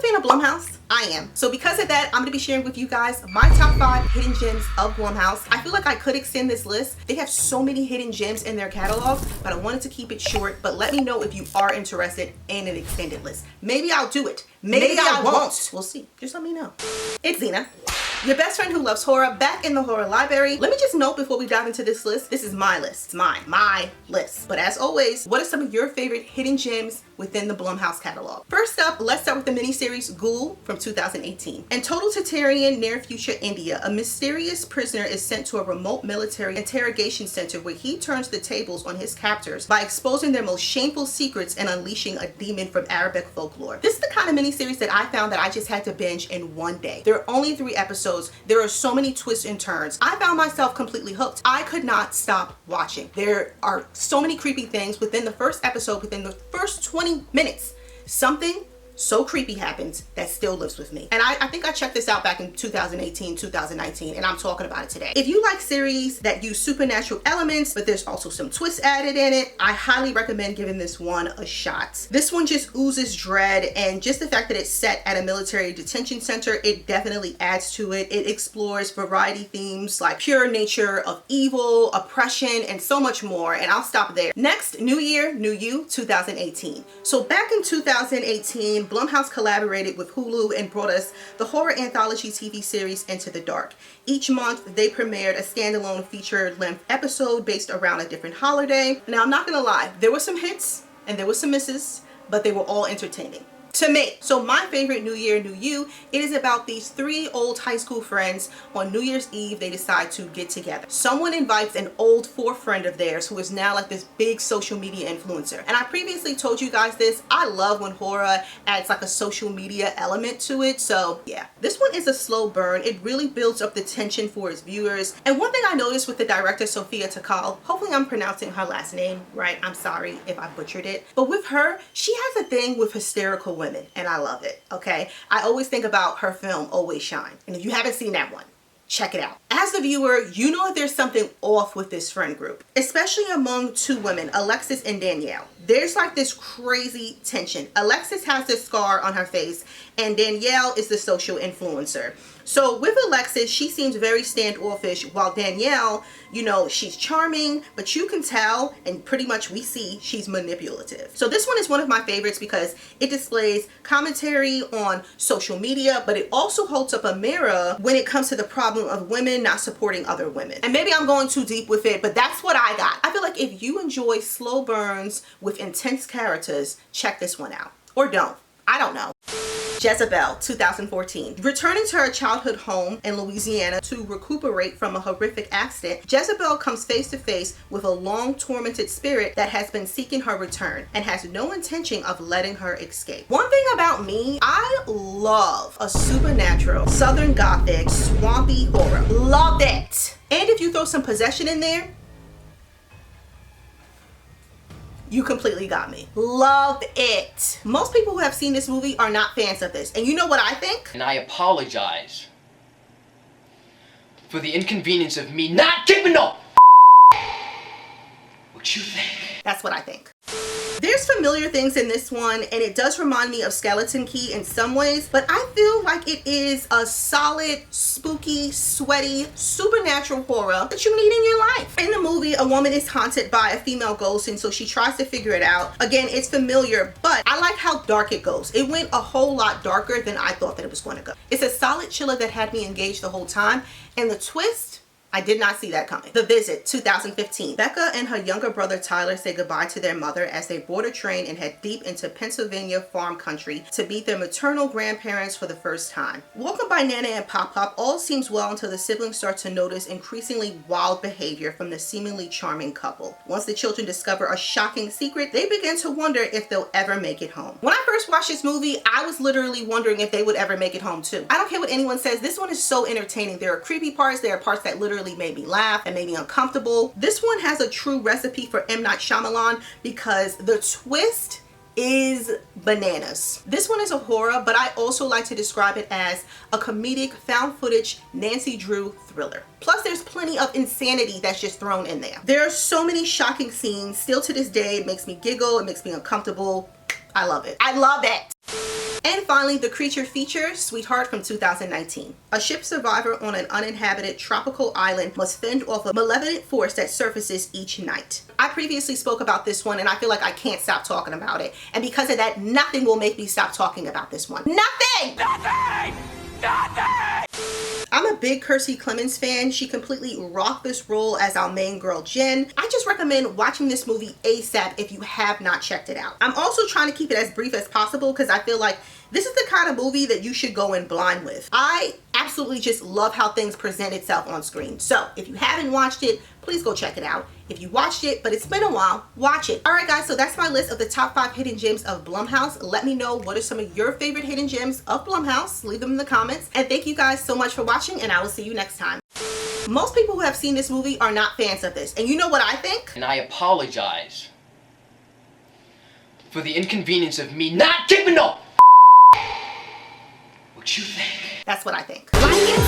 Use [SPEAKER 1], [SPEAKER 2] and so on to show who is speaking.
[SPEAKER 1] fan of Blumhouse? I am. So because of that, I'm going to be sharing with you guys my top 5 hidden gems of Blumhouse. I feel like I could extend this list. They have so many hidden gems in their catalog, but I wanted to keep it short. But let me know if you are interested in an extended list. Maybe I'll do it. Maybe I won't. We'll see. Just let me know. It's Zena, your best friend who loves horror, back in the horror library. Let me just note before we dive into this list, this is my list. It's my list. But as always, what are some of your favorite hidden gems within the Blumhouse catalog? First up, let's start with the miniseries Ghoul from 2018. In totalitarian near-future India, a mysterious prisoner is sent to a remote military interrogation center where he turns the tables on his captors by exposing their most shameful secrets and unleashing a demon from Arabic folklore. This is the kind of miniseries that I found that I just had to binge in one day. There are only 3 episodes. There are so many twists and turns. I found myself completely hooked. I could not stop watching. There are so many creepy things within the first episode, within the first 20 minutes. Something so creepy happens that still lives with me. And I think I checked this out back in 2018, 2019, and I'm talking about it today. If you like series that use supernatural elements, but there's also some twists added in it, I highly recommend giving this one a shot. This one just oozes dread, and just the fact that it's set at a military detention center, it definitely adds to it. It explores variety themes like pure nature of evil, oppression, and so much more, and I'll stop there. Next, New Year, New You, 2018. So back in 2018, Blumhouse collaborated with Hulu and brought us the horror anthology TV series Into the Dark. Each month, they premiered a standalone feature-length episode based around a different holiday. Now, I'm not gonna lie, there were some hits and there were some misses, but they were all entertaining to me. So my favorite New Year, New You, it is about these 3 old high school friends. On New Year's Eve, they decide to get together. Someone invites an old 4th friend of theirs who is now like this big social media influencer. And I previously told you guys this. I love when horror adds like a social media element to it. So yeah, this one is a slow burn. It really builds up the tension for its viewers. And one thing I noticed with the director, Sophia Takal, hopefully I'm pronouncing her last name right. I'm sorry if I butchered it. But with her, she has a thing with hysterical women, and I love it. Okay, I always think about her film Always Shine, and if you haven't seen that one, check it out. As the viewer, you know that there's something off with this friend group, especially among 2 women, Alexis and Danielle. There's like this crazy tension. Alexis has this scar on her face, and Danielle is the social influencer. So with Alexis, she seems very standoffish, while Danielle, you know, she's charming, but you can tell, and pretty much we see, she's manipulative. So this one is one of my favorites because it displays commentary on social media, but it also holds up a mirror when it comes to the problem of women not supporting other women. And maybe I'm going too deep with it, but that's what I got. I feel like if you enjoy slow burns with intense characters, check this one out. Or don't. I don't know. Jezebel, 2014. Returning to her childhood home in Louisiana to recuperate from a horrific accident, Jezebel comes face to face with a long tormented spirit that has been seeking her return and has no intention of letting her escape. One thing about me, I love a supernatural, southern gothic, swampy horror. Love it. And if you throw some possession in there, you completely got me. Love it. Most people who have seen this movie are not fans of this. And you know what I think?
[SPEAKER 2] And I apologize for the inconvenience of me not giving up what you think.
[SPEAKER 1] That's what I think. There's familiar things in this one, and it does remind me of Skeleton Key in some ways, but I feel like it is a solid, spooky, sweaty, supernatural horror that you need in your life. In the movie, a woman is haunted by a female ghost, and so she tries to figure it out. Again, it's familiar, but I like how dark it goes. It went a whole lot darker than I thought that it was going to go. It's a solid chiller that had me engaged the whole time, and the twist, I did not see that coming. The Visit, 2015. Becca and her younger brother Tyler say goodbye to their mother as they board a train and head deep into Pennsylvania farm country to meet their maternal grandparents for the first time. Welcomed by Nana and Pop Pop, all seems well until the siblings start to notice increasingly wild behavior from the seemingly charming couple. Once the children discover a shocking secret, they begin to wonder if they'll ever make it home. When I first watched this movie, I was literally wondering if they would ever make it home too. I don't care what anyone says, this one is so entertaining. There are creepy parts, there are parts that literally made me laugh and made me uncomfortable. This one has a true recipe for M. Night Shyamalan because the twist is bananas. This one is a horror, but I also like to describe it as a comedic found footage Nancy Drew thriller. Plus there's plenty of insanity that's just thrown in there. There are so many shocking scenes. Still to this day, it makes me giggle, it makes me uncomfortable. I love it. I love it. And finally, the creature feature, Sweetheart from 2019. A ship survivor on an uninhabited tropical island must fend off a malevolent force that surfaces each night. I previously spoke about this one and I feel like I can't stop talking about it. And because of that, nothing will make me stop talking about this one. Nothing! Nothing! Nothing! I'm a big Kirstie Clemens fan. She completely rocked this role as our main girl, Jen. I just recommend watching this movie ASAP if you have not checked it out. I'm also trying to keep it as brief as possible because I feel like this is the kind of movie that you should go in blind with. I absolutely just love how things present itself on screen. So if you haven't watched it, please go check it out. If you watched it, but it's been a while, watch it. All right, guys, so that's my list of the top 5 hidden gems of Blumhouse. Let me know what are some of your favorite hidden gems of Blumhouse. Leave them in the comments. And thank you guys so much for watching, and I will see you next time. Most people who have seen this movie are not fans of this. And you know what I think?
[SPEAKER 2] And I apologize for the inconvenience of me not keeping up. What you think?
[SPEAKER 1] That's what I think. Like it,